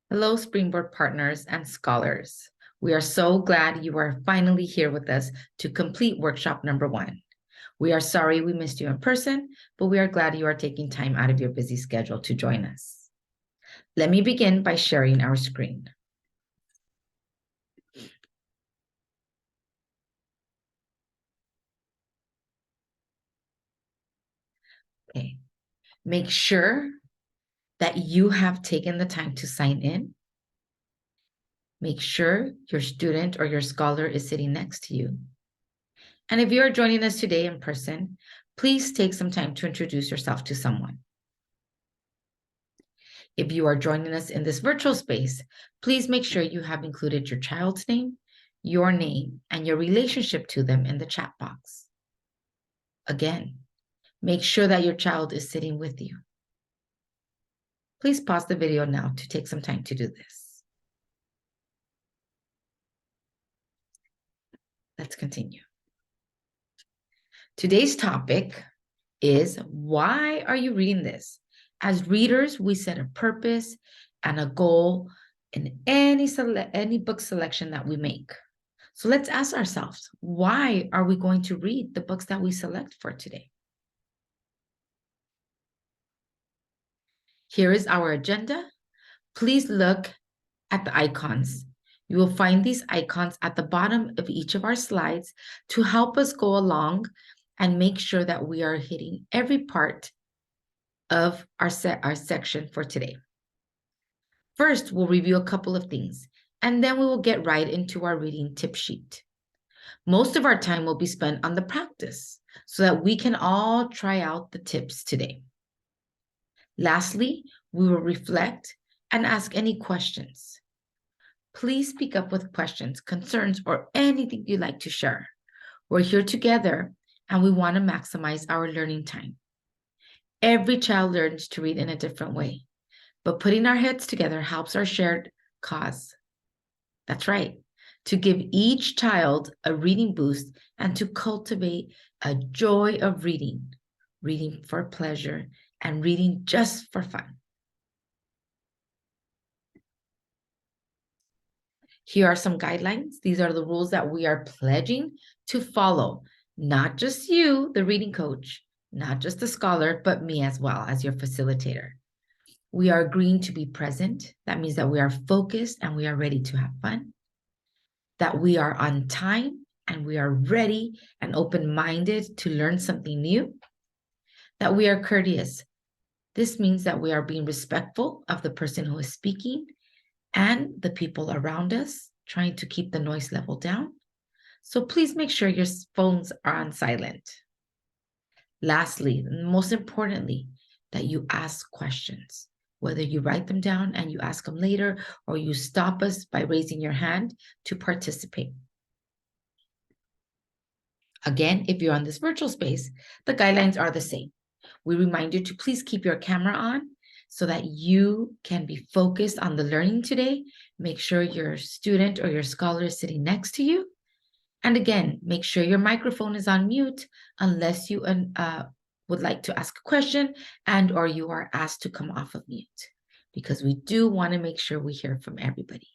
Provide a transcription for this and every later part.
Hello, Springboard partners and scholars. We are so glad you are finally here with us to complete workshop number 1. We are sorry we missed you in person, but we are glad you are taking time out of your busy schedule to join us. Let me begin by sharing our screen. Okay. Make sure that you have taken the time to sign in. Make sure your student or your scholar is sitting next to you. And if you are joining us today in person, please take some time to introduce yourself to someone. If you are joining us in this virtual space, please make sure you have included your child's name, your name, and your relationship to them in the chat box. Again, make sure that your child is sitting with you. Please pause the video now to take some time to do this. Let's continue. Today's topic is, why are you reading this? As readers, we set a purpose and a goal in any book selection that we make. So let's ask ourselves, why are we going to read the books that we select for today? Here is our agenda. Please look at the icons. You will find these icons at the bottom of each of our slides to help us go along and make sure that we are hitting every part of our section for today. First, we'll review a couple of things, and then we will get right into our reading tip sheet. Most of our time will be spent on the practice so that we can all try out the tips today. Lastly, we will reflect and ask any questions. Please speak up with questions, concerns, or anything you'd like to share. We're here together and we want to maximize our learning time. Every child learns to read in a different way, but putting our heads together helps our shared cause. That's right, to give each child a reading boost and to cultivate a joy of reading, reading for pleasure and reading just for fun. Here are some guidelines. These are the rules that we are pledging to follow. Not just you, the reading coach, not just the scholar, but me as well as your facilitator. We are agreeing to be present. That means that we are focused and we are ready to have fun. That we are on time and we are ready and open-minded to learn something new. That we are courteous. This means that we are being respectful of the person who is speaking and the people around us, trying to keep the noise level down. So please make sure your phones are on silent. Lastly, and most importantly, that you ask questions, whether you write them down and you ask them later, or you stop us by raising your hand to participate. Again, if you're on this virtual space, the guidelines are the same. We remind you to please keep your camera on so that you can be focused on the learning today. Make sure your student or your scholar is sitting next to you. And again, make sure your microphone is on mute unless you would like to ask a question and or you are asked to come off of mute, because we do want to make sure we hear from everybody.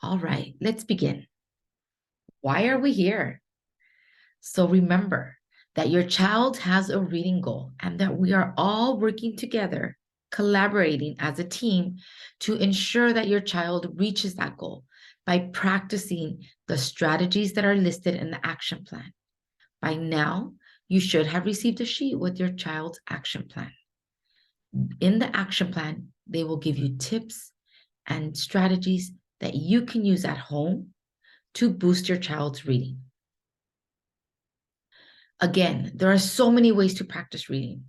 All right, let's begin. Why are we here? So remember that your child has a reading goal and that we are all working together, collaborating as a team to ensure that your child reaches that goal by practicing the strategies that are listed in the action plan. By now, you should have received a sheet with your child's action plan. In the action plan, they will give you tips and strategies that you can use at home to boost your child's reading. Again, there are so many ways to practice reading,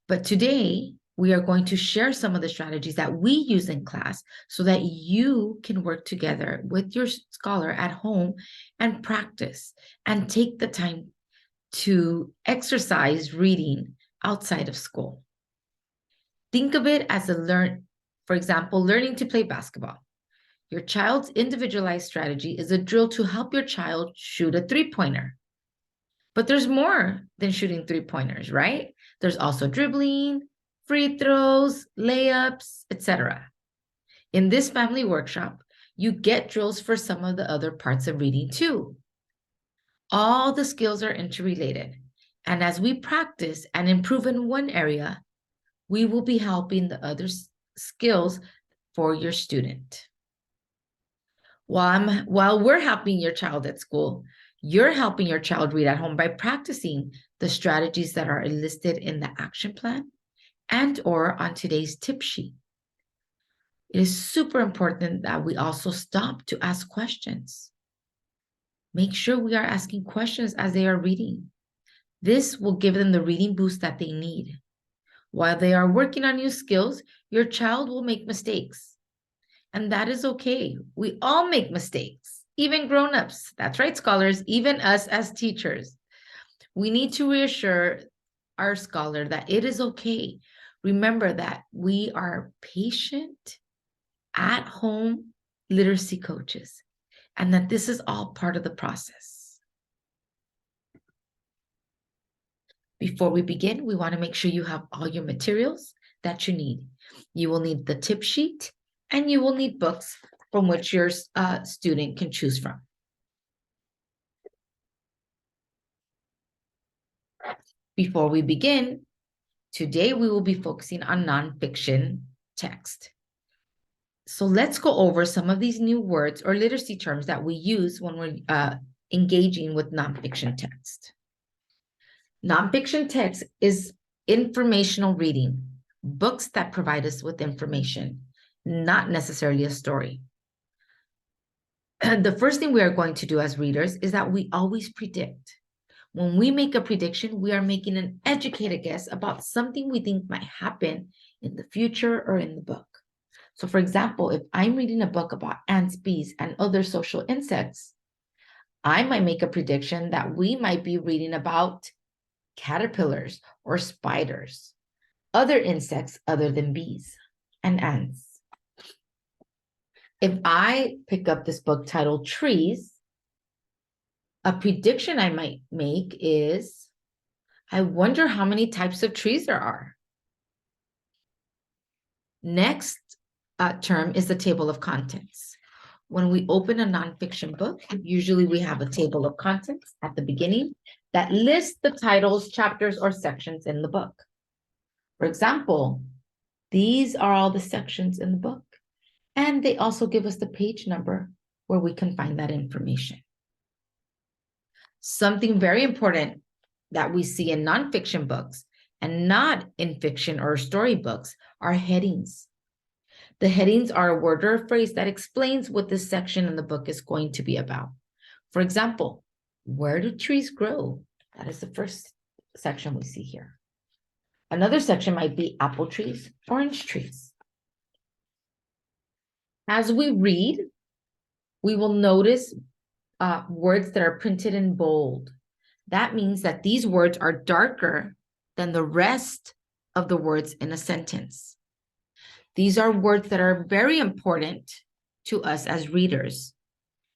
but today we are going to share some of the strategies that we use in class so that you can work together with your scholar at home and practice and take the time to exercise reading outside of school. Think of it as for example, learning to play basketball. Your child's individualized strategy is a drill to help your child shoot a three-pointer. But there's more than shooting three-pointers, right? There's also dribbling, free throws, layups, etc. In this family workshop, you get drills for some of the other parts of reading too. All the skills are interrelated. And as we practice and improve in one area, we will be helping the other skills for your student. While we're helping your child at school, you're helping your child read at home by practicing the strategies that are listed in the action plan and or on today's tip sheet. It is super important that we also stop to ask questions. Make sure we are asking questions as they are reading. This will give them the reading boost that they need. While they are working on new skills, your child will make mistakes. And that is okay. We all make mistakes, even grown-ups. That's right, scholars, even us as teachers. We need to reassure our scholar that it is okay. Remember that we are patient, at-home literacy coaches, and that this is all part of the process. Before we begin, we want to make sure you have all your materials that you need. You will need the tip sheet, and you will need books from which your student can choose from. Before we begin, today we will be focusing on nonfiction text. So let's go over some of these new words or literacy terms that we use when we're engaging with nonfiction text. Nonfiction text is informational reading, books that provide us with information, not necessarily a story. And the first thing we are going to do as readers is that we always predict. When we make a prediction, we are making an educated guess about something we think might happen in the future or in the book. So for example, if I'm reading a book about ants, bees, and other social insects, I might make a prediction that we might be reading about caterpillars or spiders, other insects other than bees and ants. If I pick up this book titled Trees, a prediction I might make is, I wonder how many types of trees there are. Next term is the table of contents. When we open a nonfiction book, usually we have a table of contents at the beginning that lists the titles, chapters, or sections in the book. For example, these are all the sections in the book, and they also give us the page number where we can find that information. Something very important that we see in nonfiction books and not in fiction or story books are headings. The headings are a word or a phrase that explains what this section in the book is going to be about. For example, where do trees grow? That is the first section we see here. Another section might be apple trees, orange trees. As we read, we will notice words that are printed in bold. That means that these words are darker than the rest of the words in a sentence. These are words that are very important to us as readers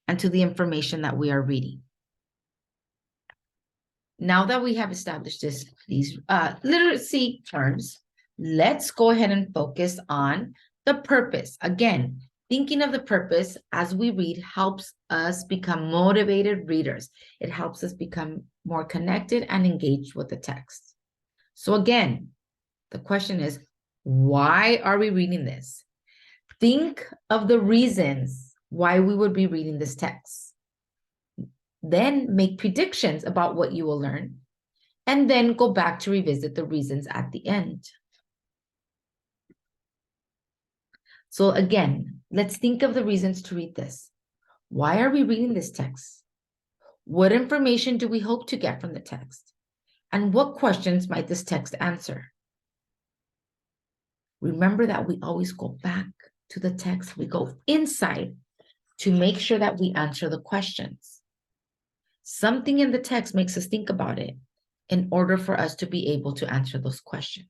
and to the information that we are reading. Now that we have established these literacy terms, let's go ahead and focus on the purpose. Again, thinking of the purpose as we read helps us become motivated readers. It helps us become more connected and engaged with the text. So again, the question is, why are we reading this? Think of the reasons why we would be reading this text. Then make predictions about what you will learn, and then go back to revisit the reasons at the end. So again, let's think of the reasons to read this. Why are we reading this text? What information do we hope to get from the text? And what questions might this text answer? Remember that we always go back to the text. We go inside to make sure that we answer the questions. Something in the text makes us think about it in order for us to be able to answer those questions.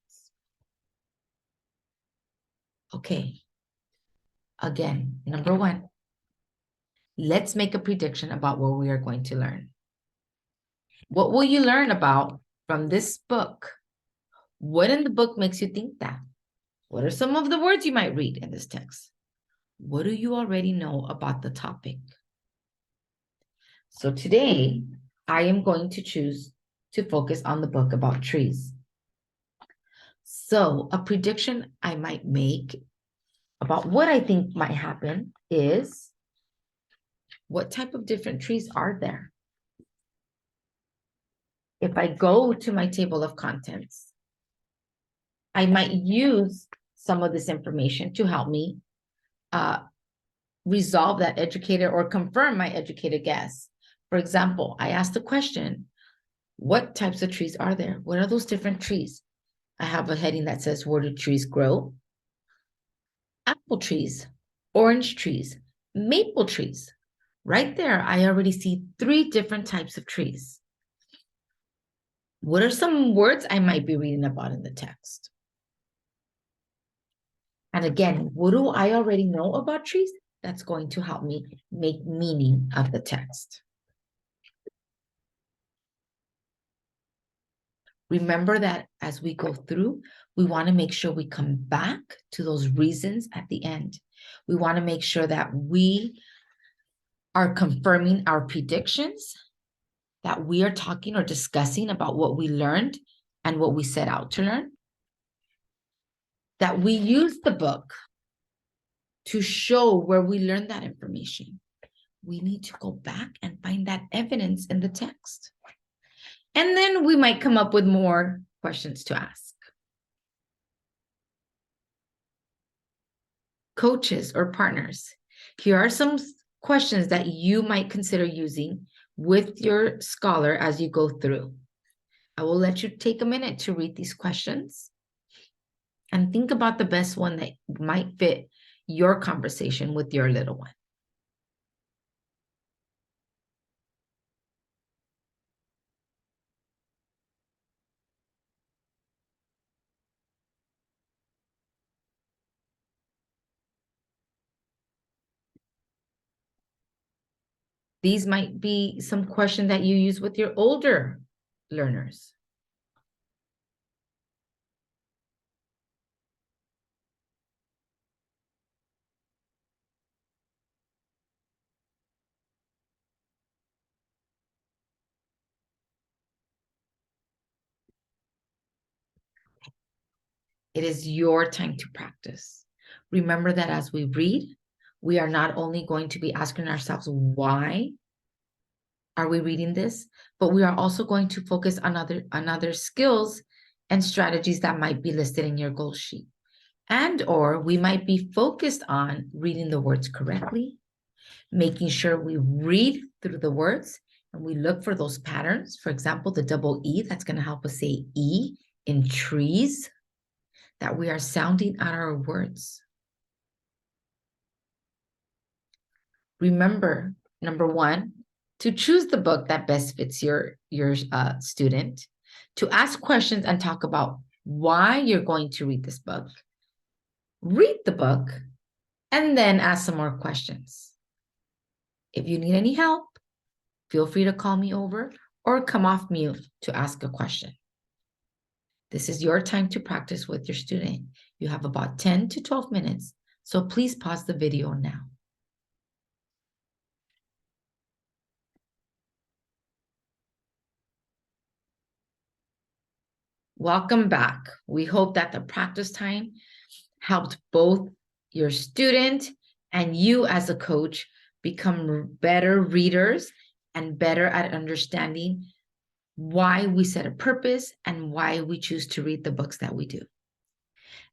Okay. Again, number one, let's make a prediction about what we are going to learn. What will you learn about from this book? What in the book makes you think that? What are some of the words you might read in this text? What do you already know about the topic? So today, I am going to choose to focus on the book about trees. So a prediction I might make about what I think might happen is, what type of different trees are there? If I go to my table of contents, I might use some of this information to help me resolve that educated or confirm my educated guess. For example, I asked the question, what types of trees are there? What are those different trees? I have a heading that says, where do trees grow? Apple trees, orange trees, maple trees. Right there, I already see 3 different types of trees. What are some words I might be reading about in the text? And again, what do I already know about trees? That's going to help me make meaning of the text. Remember that as we go through, we want to make sure we come back to those reasons at the end. We want to make sure that we are confirming our predictions, that we are talking or discussing about what we learned and what we set out to learn, that we use the book to show where we learned that information. We need to go back and find that evidence in the text. And then we might come up with more questions to ask. Coaches or partners, here are some questions that you might consider using with your scholar as you go through. I will let you take a minute to read these questions and think about the best one that might fit your conversation with your little one. These might be some questions that you use with your older learners. It is your time to practice. Remember that as we read, we are not only going to be asking ourselves, why are we reading this? But we are also going to focus on other skills and strategies that might be listed in your goal sheet. And or we might be focused on reading the words correctly, making sure we read through the words and we look for those patterns. For example, the double E, that's going to help us say E in trees, that we are sounding out our words. Remember, number 1, to choose the book that best fits your student, to ask questions and talk about why you're going to read this book, read the book, and then ask some more questions. If you need any help, feel free to call me over or come off mute to ask a question. This is your time to practice with your student. You have about 10 to 12 minutes, so please pause the video now. Welcome back. We hope that the practice time helped both your student and you as a coach become better readers and better at understanding why we set a purpose and why we choose to read the books that we do.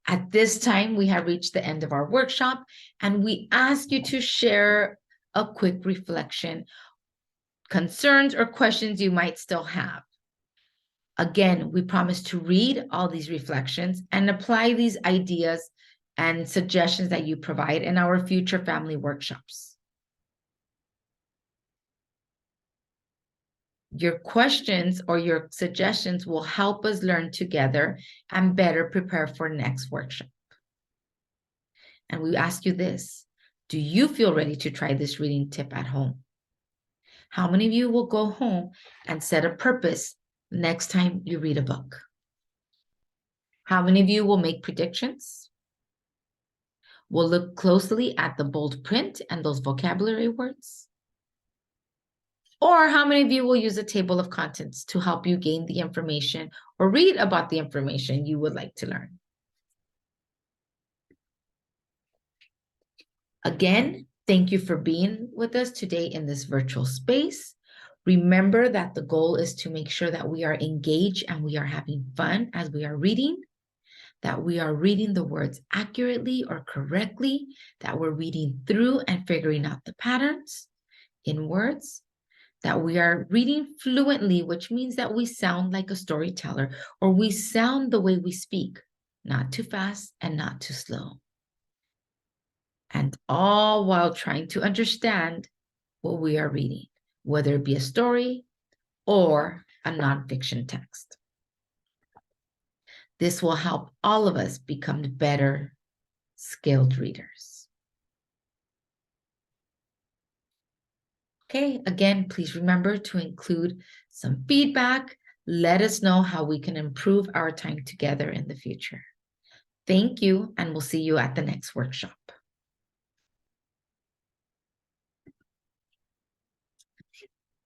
At this time, we have reached the end of our workshop, and we ask you to share a quick reflection, concerns or questions you might still have. Again, we promise to read all these reflections and apply these ideas and suggestions that you provide in our future family workshops. Your questions or your suggestions will help us learn together and better prepare for next workshop. And we ask you this, do you feel ready to try this reading tip at home? How many of you will go home and set a purpose next time you read a book? How many of you will make predictions? We'll look closely at the bold print and those vocabulary words. Or how many of you will use a table of contents to help you gain the information or read about the information you would like to learn? Again, thank you for being with us today in this virtual space. Remember that the goal is to make sure that we are engaged and we are having fun as we are reading, that we are reading the words accurately or correctly, that we're reading through and figuring out the patterns in words, that we are reading fluently, which means that we sound like a storyteller or we sound the way we speak, not too fast and not too slow. And all while trying to understand what we are reading, whether it be a story or a nonfiction text. This will help all of us become better, skilled readers. Okay, again, please remember to include some feedback. Let us know how we can improve our time together in the future. Thank you, and we'll see you at the next workshop.